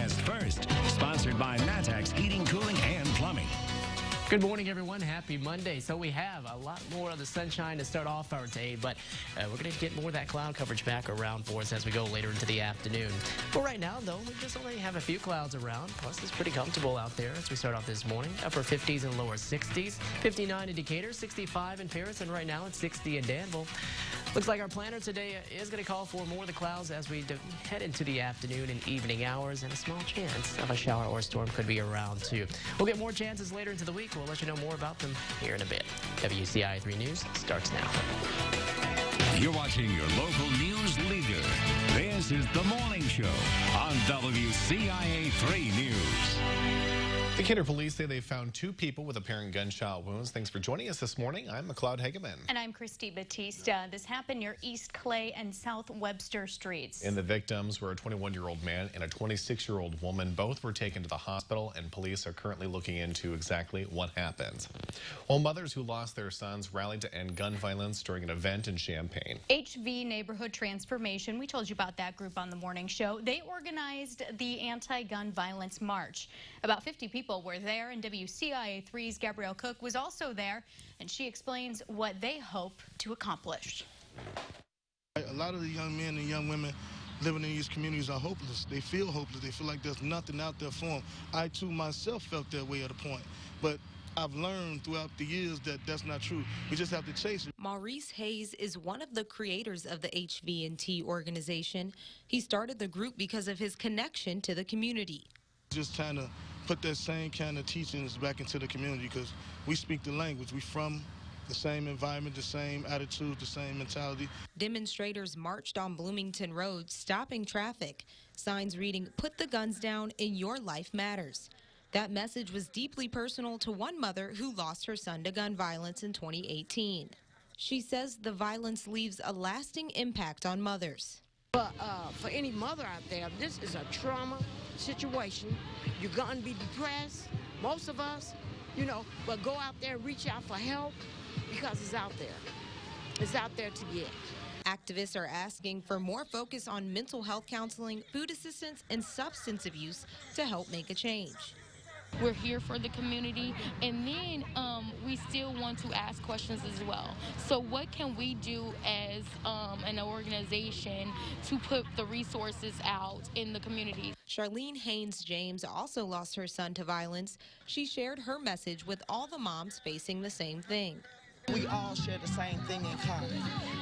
forecast first. Sponsored by Matex Heating, Cooling, and Plumbing. Good morning, everyone. Happy Monday. So we have a lot more of the sunshine to start off our day, but we're going to get more of that cloud coverage back around for us as we go later into the afternoon. But right now, though, we just only have a few clouds around. Plus, it's pretty comfortable out there as we start off this morning. Upper 50s and lower 60s. 59 in Decatur, 65 in Paris, and right now it's 60 in Danville. Looks like our planner today is going to call for more of the clouds as we head into the afternoon and evening hours, and a small chance of a shower or storm could be around, too. We'll get more chances later into the week. We'll let you know more about them here in a bit. WCIA 3 News starts now. You're watching your local news leader. This is The Morning Show on WCIA 3 News. Decatur police say they found 2 people with apparent gunshot wounds. Thanks for joining us this morning. I'm McLeod Hageman. And I'm Christy Batista. This happened near East Clay and South Webster Streets. And the victims were a 21-year-old man and a 26-year-old woman. Both were taken to the hospital, and police are currently looking into exactly what happened. Well, mothers who lost their sons rallied to end gun violence during an event in Champaign. HV Neighborhood Transformation, we told you about that group on the morning show. They organized the anti-gun violence march. About 50 people were there, and WCIA 3's Gabrielle Cook was also there, and she explains what they hope to accomplish. A lot of the young men and young women living in these communities are hopeless. They feel hopeless. They feel like there's nothing out there for them. I, too, myself felt that way at a point, but I've learned throughout the years that that's not true. We just have to chase it. Maurice Hayes is one of the creators of the HV&T organization. He started the group because of his connection to the community. Just trying to put that same kind of teachings back into the community, because we speak the language. We from the same environment, the same attitude, the same mentality. Demonstrators marched on Bloomington Road, stopping traffic. Signs reading, "Put the guns down, in your life matters." That message was deeply personal to one mother who lost her son to gun violence in 2018. She says the violence leaves a lasting impact on mothers. But for any mother out there, this is a trauma situation. You're going to be depressed, most of us, you know, but go out there, reach out for help, because it's out there. It's out there to get. Activists are asking for more focus on mental health counseling, food assistance, and substance abuse to help make a change. We're here for the community, and then we still want to ask questions as well. So what can we do as an organization to put the resources out in the community? Charlene Haynes James also lost her son to violence. She shared her message with all the moms facing the same thing. We all share the same thing in common,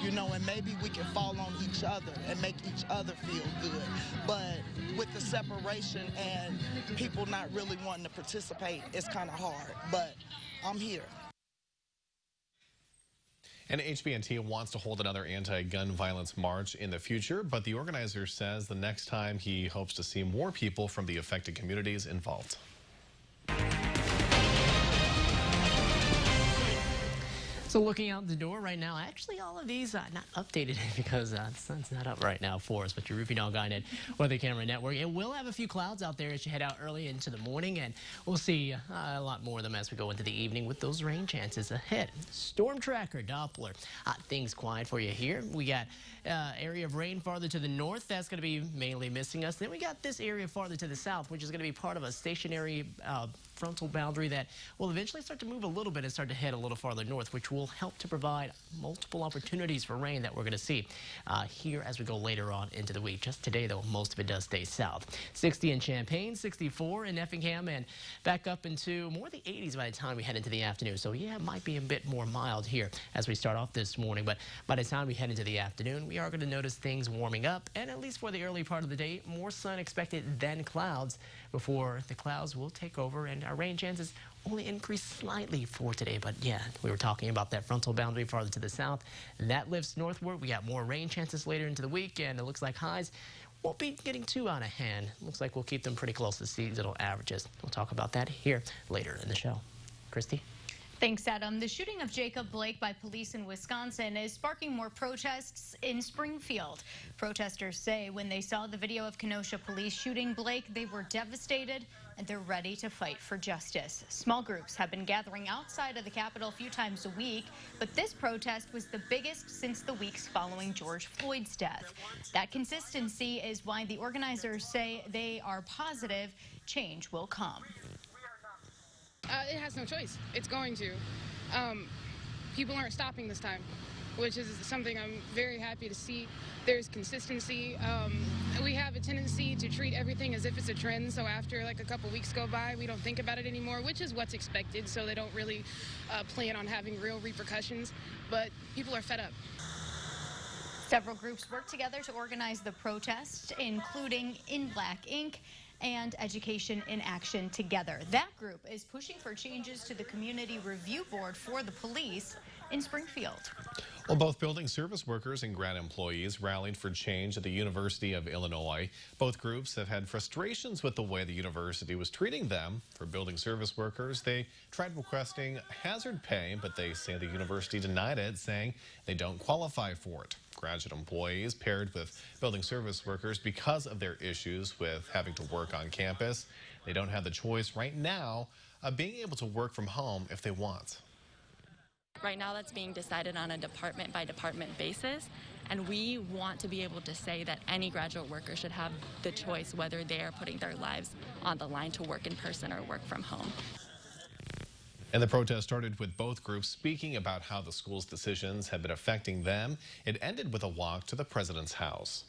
you know, and maybe we can fall on each other and make each other feel good. But with the separation and people not really wanting to participate, it's kind of hard. But I'm here. And HV&T wants to hold another anti-gun violence march in the future, but the organizer says the next time he hopes to see more people from the affected communities involved. So looking out the door right now, actually all of these not updated because the sun's not up right now for us, but your Roofing Dog Guide Weather Camera Network. It will have a few clouds out there as you head out early into the morning, and we'll see a lot more of them as we go into the evening with those rain chances ahead. Storm Tracker, Doppler. Things quiet for you here. We got area of rain farther to the north. That's going to be mainly missing us. Then we got this area farther to the south, which is going to be part of a stationary frontal boundary that will eventually start to move a little bit and start to head a little farther north, which will help to provide multiple opportunities for rain that we're going to see here as we go later on into the week. Just today, though, most of it does stay south. 60 in Champaign, 64 in Effingham, and back up into more the 80s by the time we head into the afternoon. So, yeah, it might be a bit more mild here as we start off this morning, but by the time we head into the afternoon, we are going to notice things warming up, and at least for the early part of the day, more sun expected than clouds before the clouds will take over and our rain chances only increase slightly for today. But yeah, we were talking about that frontal boundary farther to the south. That lifts northward. We got more rain chances later into the week, and it looks like highs won't be getting too out of hand. Looks like we'll keep them pretty close to seasonal averages. We'll talk about that here later in the show. Christy? Thanks, Adam. The shooting of Jacob Blake by police in Wisconsin is sparking more protests in Springfield. Protesters say when they saw the video of Kenosha police shooting Blake, they were devastated and they're ready to fight for justice. Small groups have been gathering outside of the Capitol a few times a week, but this protest was the biggest since the weeks following George Floyd's death. That consistency is why the organizers say they are positive change will come. It has no choice. It's going to. People aren't stopping this time, which is something I'm very happy to see. There's consistency. We have a tendency to treat everything as if it's a trend, so after like a couple weeks go by, we don't think about it anymore, which is what's expected, so they don't really plan on having real repercussions. But people are fed up. Several groups work together to organize the protest, including In Black Inc. and Education in Action Together. That group is pushing for changes to the Community Review Board for the police in Springfield. Well, both building service workers and grad employees rallied for change at the University of Illinois. Both groups have had frustrations with the way the university was treating them. For building service workers, they tried requesting hazard pay, but they say the university denied it, saying they don't qualify for it. Graduate employees paired with building service workers because of their issues with having to work on campus. They don't have the choice right now of being able to work from home if they want. Right now that's being decided on a department by department basis, and we want to be able to say that any graduate worker should have the choice whether they are putting their lives on the line to work in person or work from home. And the protest started with both groups speaking about how the school's decisions have been affecting them. It ended with a walk to the president's house.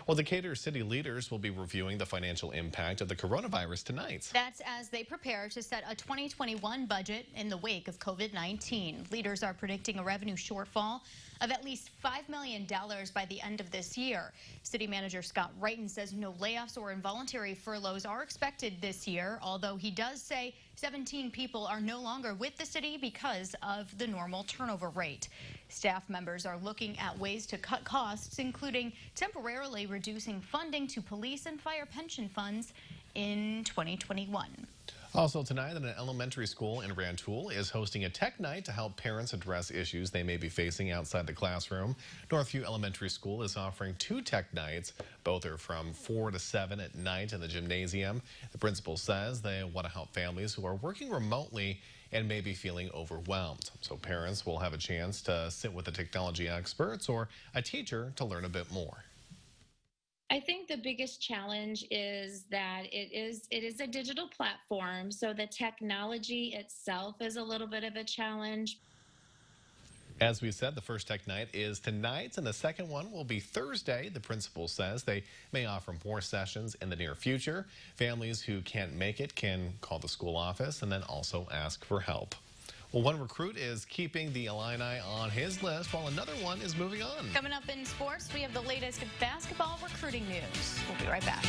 Well, Decatur city leaders will be reviewing the financial impact of the coronavirus tonight. That's as they prepare to set a 2021 budget in the wake of COVID-19. Leaders are predicting a revenue shortfall of at least $5 million by the end of this year. City Manager Scott Wrighton says no layoffs or involuntary furloughs are expected this year, although he does say 17 people are no longer with the city because of the normal turnover rate. Staff members are looking at ways to cut costs, including temporarily reducing funding to police and fire pension funds in 2021. Also tonight, an elementary school in Rantoul is hosting a tech night to help parents address issues they may be facing outside the classroom. Northview Elementary School is offering 2 tech nights. Both are from 4 to 7 at night in the gymnasium. The principal says they want to help families who are working remotely and may be feeling overwhelmed. So parents will have a chance to sit with the technology experts or a teacher to learn a bit more. I think the biggest challenge is that it is a digital platform, so the technology itself is a little bit of a challenge. As we said, the first tech night is tonight, and the second one will be Thursday. The principal says they may offer more sessions in the near future. Families who can't make it can call the school office and then also ask for help. Well, one recruit is keeping the Illini on his list while another one is moving on. Coming up in sports, we have the latest basketball recruiting news. We'll be right back.